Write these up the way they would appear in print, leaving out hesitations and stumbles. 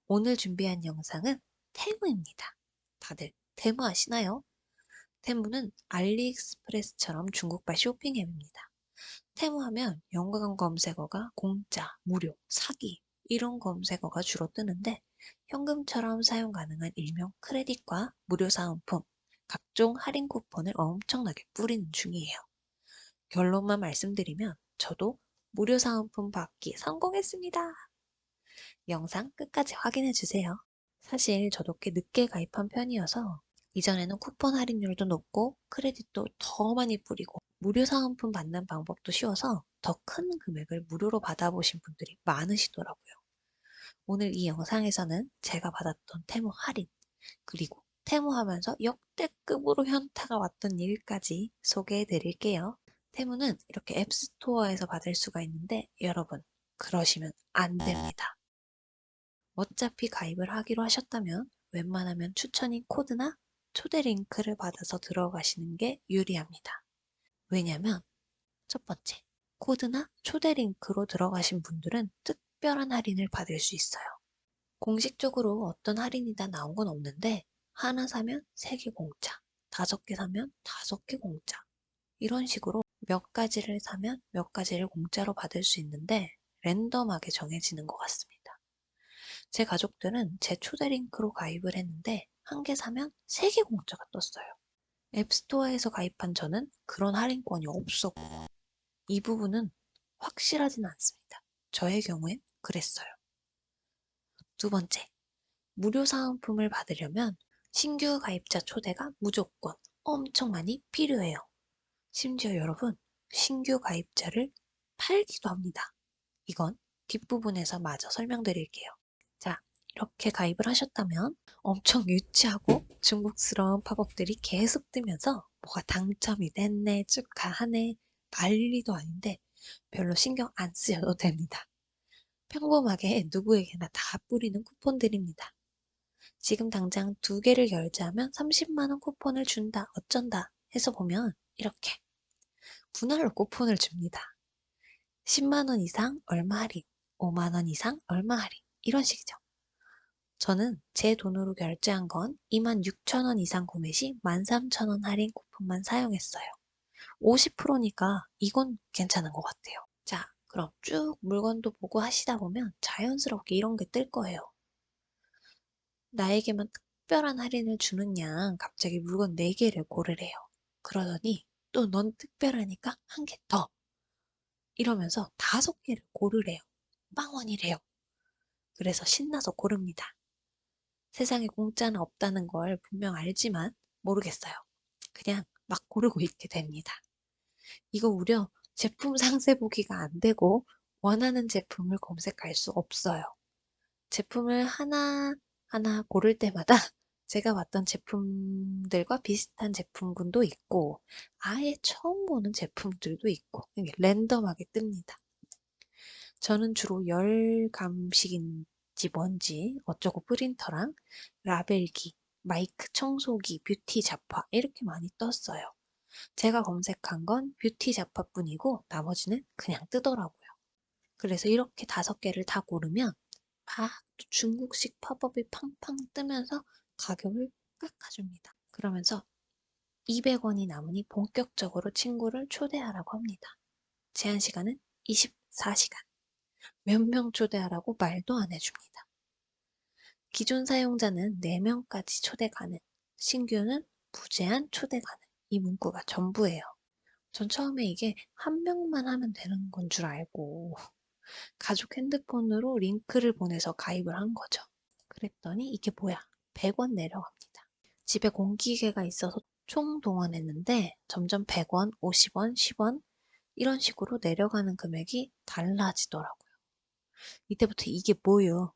오늘 준비한 영상은 테무입니다. 다들 테무 아시나요? 테무는 알리익스프레스처럼 중국발 쇼핑 앱입니다. 테무하면 연관 검색어가 공짜, 무료, 사기 이런 검색어가 주로 뜨는데 현금처럼 사용 가능한 일명 크레딧과 무료 사은품, 각종 할인 쿠폰을 엄청나게 뿌리는 중이에요. 결론만 말씀드리면 저도 무료 사은품 받기 성공했습니다. 영상 끝까지 확인해주세요. 사실 저도 꽤 늦게 가입한 편이어서 이전에는 쿠폰 할인율도 높고 크레딧도 더 많이 뿌리고 무료 사은품 받는 방법도 쉬워서 더 큰 금액을 무료로 받아보신 분들이 많으시더라고요. 오늘 이 영상에서는 제가 받았던 테무 할인 그리고 테무하면서 역대급으로 현타가 왔던 일까지 소개해 드릴게요. 테무는 이렇게 앱스토어에서 받을 수가 있는데 여러분 그러시면 안 됩니다. 어차피 가입을 하기로 하셨다면 웬만하면 추천인 코드나 초대 링크를 받아서 들어가시는 게 유리합니다. 왜냐면 첫 번째, 코드나 초대 링크로 들어가신 분들은 특별한 할인을 받을 수 있어요. 공식적으로 어떤 할인이 다 나온 건 없는데 하나 사면 3개 공짜, 5개 사면 5개 공짜 이런 식으로 몇 가지를 사면 몇 가지를 공짜로 받을 수 있는데 랜덤하게 정해지는 것 같습니다. 제 가족들은 제 초대 링크로 가입을 했는데 한 개 사면 3개 공짜가 떴어요. 앱스토어에서 가입한 저는 그런 할인권이 없었고 이 부분은 확실하진 않습니다. 저의 경우엔 그랬어요. 두 번째, 무료 사은품을 받으려면 신규 가입자 초대가 무조건 엄청 많이 필요해요. 심지어 여러분, 신규 가입자를 팔기도 합니다. 이건 뒷부분에서 마저 설명드릴게요. 자, 이렇게 가입을 하셨다면 엄청 유치하고 중국스러운 팝업들이 계속 뜨면서 뭐가 당첨이 됐네, 축하하네, 난리도 아닌데 별로 신경 안 쓰셔도 됩니다. 평범하게 누구에게나 다 뿌리는 쿠폰들입니다. 지금 당장 2개를 결제하면 30만 원 쿠폰을 준다, 어쩐다 해서 보면 이렇게 분할로 쿠폰을 줍니다. 10만 원 이상 얼마 할인, 5만 원 이상 얼마 할인 이런 식이죠. 저는 제 돈으로 결제한 건 26,000원 이상 구매 시 13,000원 할인 쿠폰만 사용했어요. 50%니까 이건 괜찮은 것 같아요. 자, 그럼 쭉 물건도 보고 하시다 보면 자연스럽게 이런 게 뜰 거예요. 나에게만 특별한 할인을 주는 양 갑자기 물건 4개를 고르래요. 그러더니 또 넌 특별하니까 한 개 더. 이러면서 5개를 고르래요. 빵원이래요. 그래서 신나서 고릅니다. 세상에 공짜는 없다는 걸 분명 알지만 모르겠어요. 그냥 막 고르고 있게 됩니다. 이거 무려 제품 상세 보기가 안 되고 원하는 제품을 검색할 수 없어요. 제품을 하나하나 고를 때마다 제가 봤던 제품들과 비슷한 제품군도 있고 아예 처음 보는 제품들도 있고 이게 랜덤하게 뜹니다. 저는 주로 열 감식인지 뭔지 어쩌고 프린터랑 라벨기, 마이크 청소기, 뷰티 잡화 이렇게 많이 떴어요. 제가 검색한 건 뷰티 잡화뿐이고 나머지는 그냥 뜨더라고요. 그래서 이렇게 5개를 다 고르면 막 또 중국식 팝업이 팡팡 뜨면서 가격을 깎아줍니다. 그러면서 200원이 남으니 본격적으로 친구를 초대하라고 합니다. 제한 시간은 24시간. 몇 명 초대하라고 말도 안 해줍니다. 기존 사용자는 4명까지 초대 가능, 신규는 무제한 초대 가능. 이 문구가 전부예요. 전 처음에 이게 한 명만 하면 되는 건 줄 알고 가족 핸드폰으로 링크를 보내서 가입을 한 거죠. 그랬더니 이게 뭐야? 100원 내려갑니다. 집에 공기계가 있어서 총 동원했는데 점점 100원, 50원, 10원 이런 식으로 내려가는 금액이 달라지더라고요. 이때부터 이게 뭐예요?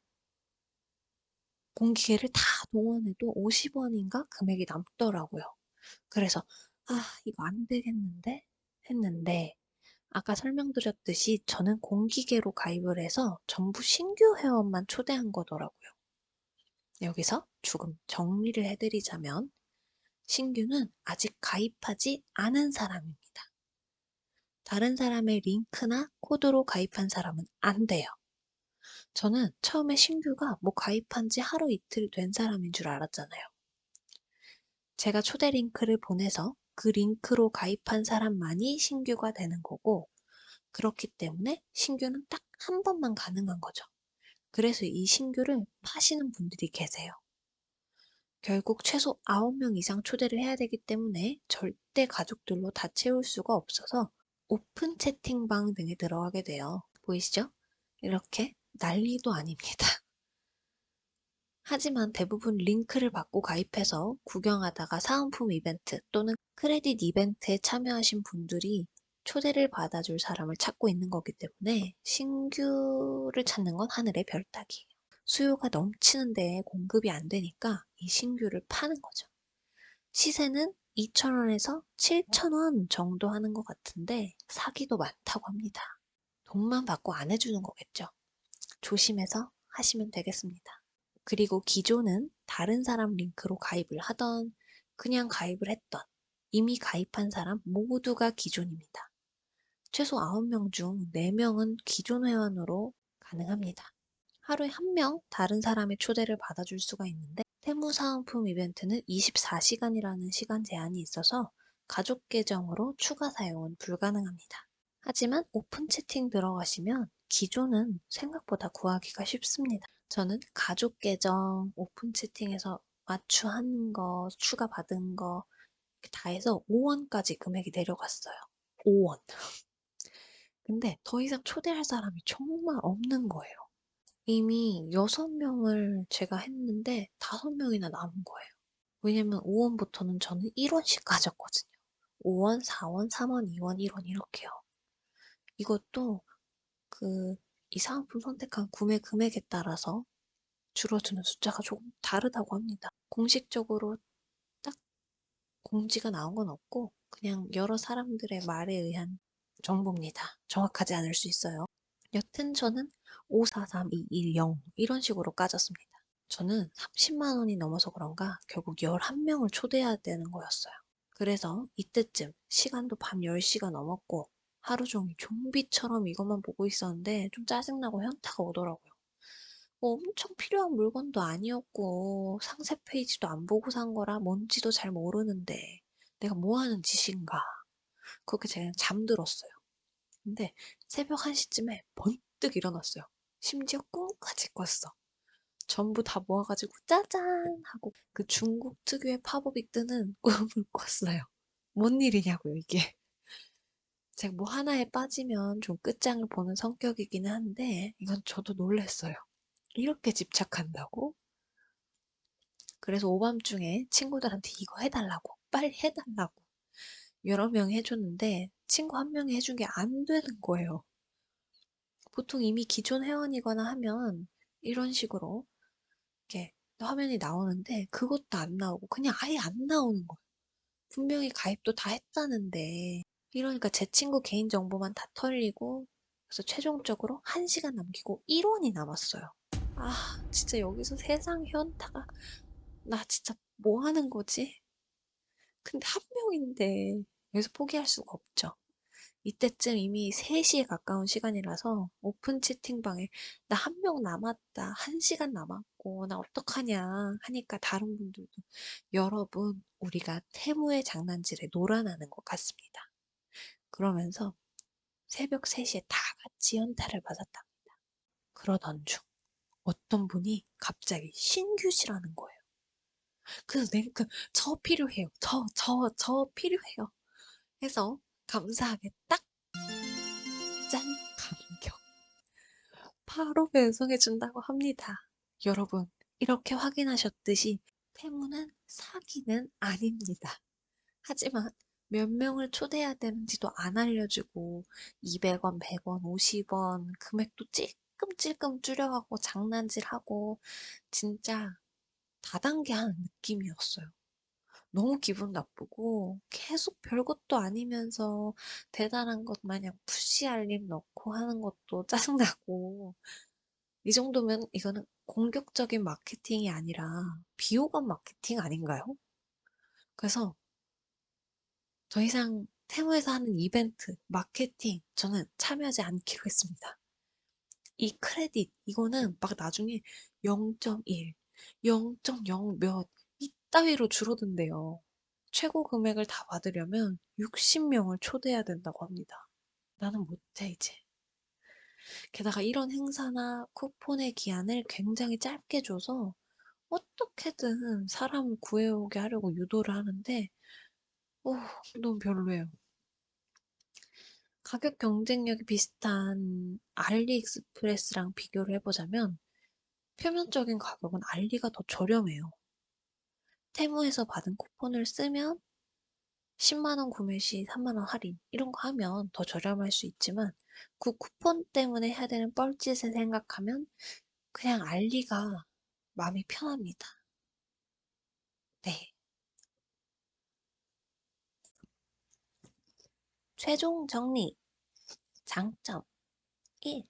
공기계를 다 동원해도 50원인가 금액이 남더라고요. 그래서 이거 안 되겠는데 했는데 아까 설명드렸듯이 저는 공기계로 가입을 해서 전부 신규 회원만 초대한 거더라고요. 여기서 조금 정리를 해드리자면 신규는 아직 가입하지 않은 사람입니다. 다른 사람의 링크나 코드로 가입한 사람은 안 돼요. 저는 처음에 신규가 뭐 가입한 지 하루 이틀 된 사람인 줄 알았잖아요. 제가 초대 링크를 보내서 그 링크로 가입한 사람만이 신규가 되는 거고, 그렇기 때문에 신규는 딱 한 번만 가능한 거죠. 그래서 이 신규를 파시는 분들이 계세요. 결국 최소 9명 이상 초대를 해야 되기 때문에 절대 가족들로 다 채울 수가 없어서 오픈 채팅방 등에 들어가게 돼요. 보이시죠? 이렇게 난리도 아닙니다. 하지만 대부분 링크를 받고 가입해서 구경하다가 사은품 이벤트 또는 크레딧 이벤트에 참여하신 분들이 초대를 받아줄 사람을 찾고 있는 거기 때문에 신규를 찾는 건 하늘의 별 따기예요. 수요가 넘치는데 공급이 안 되니까 이 신규를 파는 거죠. 시세는 2,000원에서 7,000원 정도 하는 것 같은데 사기도 많다고 합니다. 돈만 받고 안 해주는 거겠죠. 조심해서 하시면 되겠습니다. 그리고 기존은 다른 사람 링크로 가입을 하던 그냥 가입을 했던 이미 가입한 사람 모두가 기존입니다. 최소 9명 중 4명은 기존 회원으로 가능합니다. 하루에 1명 다른 사람의 초대를 받아줄 수가 있는데 세무 사은품 이벤트는 24시간이라는 시간 제한이 있어서 가족 계정으로 추가 사용은 불가능합니다. 하지만 오픈 채팅 들어가시면 기존은 생각보다 구하기가 쉽습니다. 저는 가족 계정 오픈 채팅에서 맞추하는 거, 추가 받은 거 다 해서 5원까지 금액이 내려갔어요. 5원. 근데 더 이상 초대할 사람이 정말 없는 거예요. 이미 6명을 제가 했는데 5명이나 남은 거예요. 왜냐면 5원부터는 저는 1원씩 가졌거든요. 5원, 4원, 3원, 2원, 1원 이렇게요. 이것도 이 사은품 선택한 구매 금액에 따라서 줄어드는 숫자가 조금 다르다고 합니다. 공식적으로 딱 공지가 나온 건 없고 그냥 여러 사람들의 말에 의한 정보입니다. 정확하지 않을 수 있어요. 여튼 저는 543210 이런 식으로 까졌습니다. 저는 30만 원이 넘어서 그런가 결국 11명을 초대해야 되는 거였어요. 그래서 이때쯤 시간도 밤 10시가 넘었고 하루 종일 좀비처럼 이것만 보고 있었는데 좀 짜증나고 현타가 오더라고요. 뭐 엄청 필요한 물건도 아니었고 상세 페이지도 안 보고 산 거라 뭔지도 잘 모르는데 내가 뭐 하는 짓인가. 그렇게 제가 잠들었어요. 근데 새벽 1시쯤에 번뜩 일어났어요. 심지어 꿈까지 꿨어. 전부 다 모아가지고 짜잔 하고 그 중국 특유의 팝업이 뜨는 꿈을 꿨어요. 뭔 일이냐고요, 이게. 제가 뭐 하나에 빠지면 좀 끝장을 보는 성격이기는 한데 이건 저도 놀랐어요. 이렇게 집착한다고? 그래서 오밤중에 친구들한테 이거 해달라고, 빨리 해달라고 여러 명이 해줬는데 친구 한 명이 해준 게 안 되는 거예요. 보통 이미 기존 회원이거나 하면 이런 식으로 이렇게 화면이 나오는데 그것도 안 나오고 그냥 아예 안 나오는 거예요. 분명히 가입도 다 했다는데 이러니까 제 친구 개인정보만 다 털리고 그래서 최종적으로 1시간 남기고 1원이 남았어요. 아 진짜 여기서 세상 현타가 나 진짜 뭐 하는 거지? 근데 한 명인데 여기서 포기할 수가 없죠. 이때쯤 이미 3시에 가까운 시간이라서 오픈 채팅방에 나 한 명 남았다. 1시간 남았고 나 어떡하냐 하니까 다른 분들도 여러분 우리가 태무의 장난질에 놀아나는 것 같습니다. 그러면서 새벽 3시에 다 같이 연타를 맞았답니다. 그러던 중 어떤 분이 갑자기 신규시라는 거예요. 그래서 내가 저 필요해요. 저 필요해요. 해서 감사하게 딱 짠! 감격. 바로 배송해 준다고 합니다. 여러분, 이렇게 확인하셨듯이 태무는 사기는 아닙니다. 하지만 몇 명을 초대해야 되는지도 안 알려주고 200원, 100원, 50원 금액도 찔끔찔끔 줄여가고 장난질하고 진짜 다단계하는 느낌이었어요. 너무 기분 나쁘고 계속 별것도 아니면서 대단한 것 마냥 푸시 알림 넣고 하는 것도 짜증나고 이 정도면 이거는 공격적인 마케팅이 아니라 비호감 마케팅 아닌가요? 그래서 더 이상 테무에서 하는 이벤트, 마케팅 저는 참여하지 않기로 했습니다. 이 크레딧, 이거는 막 나중에 0.1, 0.0 몇, 이따위로 줄어든대요. 최고 금액을 다 받으려면 60명을 초대해야 된다고 합니다. 나는 못해, 이제. 게다가 이런 행사나 쿠폰의 기한을 굉장히 짧게 줘서 어떻게든 사람을 구해오게 하려고 유도를 하는데, 오, 너무 별로예요. 가격 경쟁력이 비슷한 알리익스프레스랑 비교를 해보자면 표면적인 가격은 알리가 더 저렴해요. 테무에서 받은 쿠폰을 쓰면 10만원 구매 시 3만원 할인 이런 거 하면 더 저렴할 수 있지만 그 쿠폰 때문에 해야 되는 뻘짓을 생각하면 그냥 알리가 마음이 편합니다. 네. 최종 정리. 장점 1.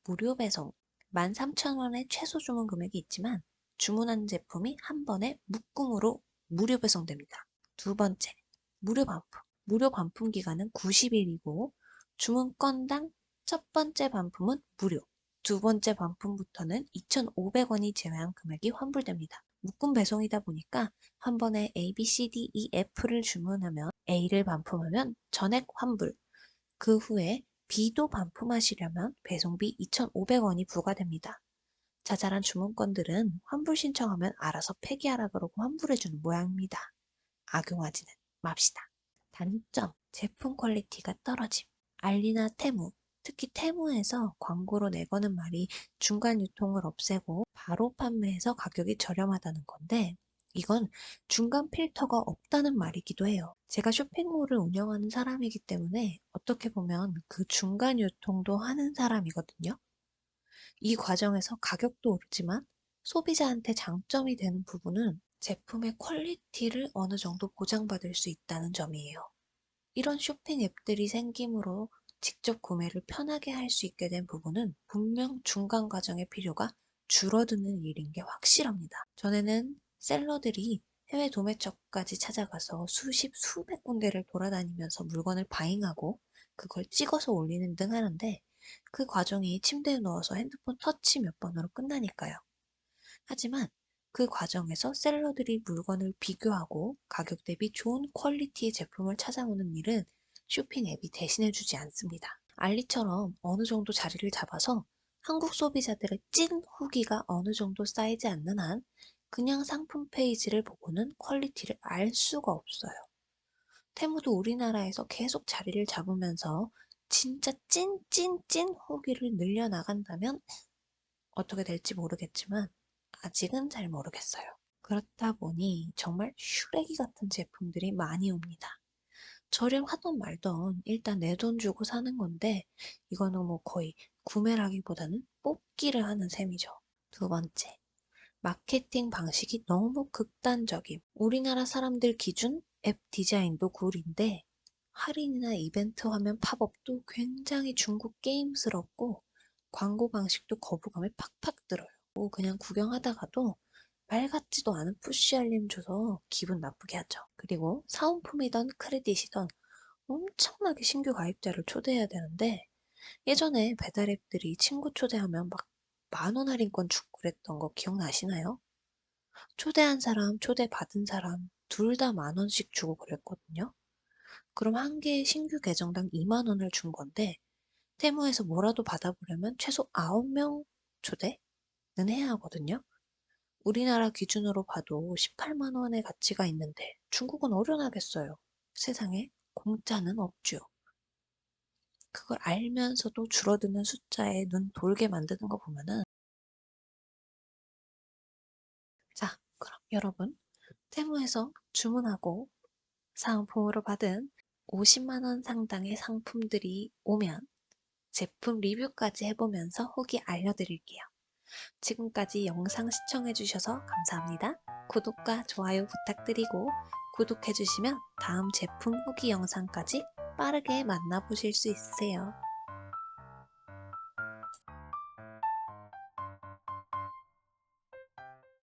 무료 배송. 13,000원의 최소 주문 금액이 있지만 주문한 제품이 한 번에 묶음으로 무료 배송됩니다. 두 번째, 무료 반품. 무료 반품 기간은 90일이고 주문 건당 첫 번째 반품은 무료, 두 번째 반품부터는 2,500원이 제외한 금액이 환불됩니다. 묶음 배송이다 보니까 한 번에 A, B, C, D, E, F를 주문하면 A를 반품하면 전액 환불, 그 후에 B도 반품하시려면 배송비 2,500원이 부과됩니다. 자잘한 주문건들은 환불 신청하면 알아서 폐기하라 그러고 환불해주는 모양입니다. 악용하지는 맙시다. 단점, 제품 퀄리티가 떨어짐. 알리나 테무, 특히 테무에서 광고로 내거는 말이 중간 유통을 없애고 바로 판매해서 가격이 저렴하다는 건데 이건 중간 필터가 없다는 말이기도 해요. 제가 쇼핑몰을 운영하는 사람이기 때문에 어떻게 보면 그 중간 유통도 하는 사람이거든요. 이 과정에서 가격도 오르지만 소비자한테 장점이 되는 부분은 제품의 퀄리티를 어느 정도 보장받을 수 있다는 점이에요. 이런 쇼핑 앱들이 생김으로 직접 구매를 편하게 할 수 있게 된 부분은 분명 중간 과정의 필요가 줄어드는 일인 게 확실합니다. 전에는 셀러들이 해외 도매점까지 찾아가서 수십, 수백 군데를 돌아다니면서 물건을 바잉하고 그걸 찍어서 올리는 등 하는데 그 과정이 침대에 누워서 핸드폰 터치 몇 번으로 끝나니까요. 하지만 그 과정에서 셀러들이 물건을 비교하고 가격 대비 좋은 퀄리티의 제품을 찾아오는 일은 쇼핑 앱이 대신해주지 않습니다. 알리처럼 어느 정도 자리를 잡아서 한국 소비자들의 찐 후기가 어느 정도 쌓이지 않는 한 그냥 상품 페이지를 보고는 퀄리티를 알 수가 없어요. 테무도 우리나라에서 계속 자리를 잡으면서 진짜 찐 후기를 늘려나간다면 어떻게 될지 모르겠지만 아직은 잘 모르겠어요. 그렇다 보니 정말 슈레기 같은 제품들이 많이 옵니다. 저렴하던 말던 일단 내 돈 주고 사는 건데 이거는 뭐 거의 구매라기보다는 뽑기를 하는 셈이죠. 두 번째, 마케팅 방식이 너무 극단적임. 우리나라 사람들 기준 앱 디자인도 굴인데 할인이나 이벤트 화면 팝업도 굉장히 중국 게임스럽고 광고 방식도 거부감을 팍팍 들어요. 그냥 구경하다가도 말 같지도 않은 푸시 알림 줘서 기분 나쁘게 하죠. 그리고 사은품이던 크레딧이던 엄청나게 신규 가입자를 초대해야 되는데 예전에 배달앱들이 친구 초대하면 막 10,000원 할인권 주고 그랬던 거 기억나시나요? 초대한 사람, 초대받은 사람 둘 다 10,000원씩 주고 그랬거든요. 그럼 한 개의 신규 계정당 20,000원을 준 건데 테무에서 뭐라도 받아보려면 최소 9명 초대는 해야 하거든요. 우리나라 기준으로 봐도 18만 원의 가치가 있는데 중국은 어련하겠어요. 세상에 공짜는 없죠. 그걸 알면서도 줄어드는 숫자에 눈 돌게 만드는 거 보면은 자, 그럼 여러분 테무에서 주문하고 사은품으로 받은 50만 원 상당의 상품들이 오면 제품 리뷰까지 해보면서 후기 알려드릴게요. 지금까지 영상 시청해주셔서 감사합니다. 구독과 좋아요 부탁드리고 구독해주시면 다음 제품 후기 영상까지 빠르게 만나보실 수 있으세요.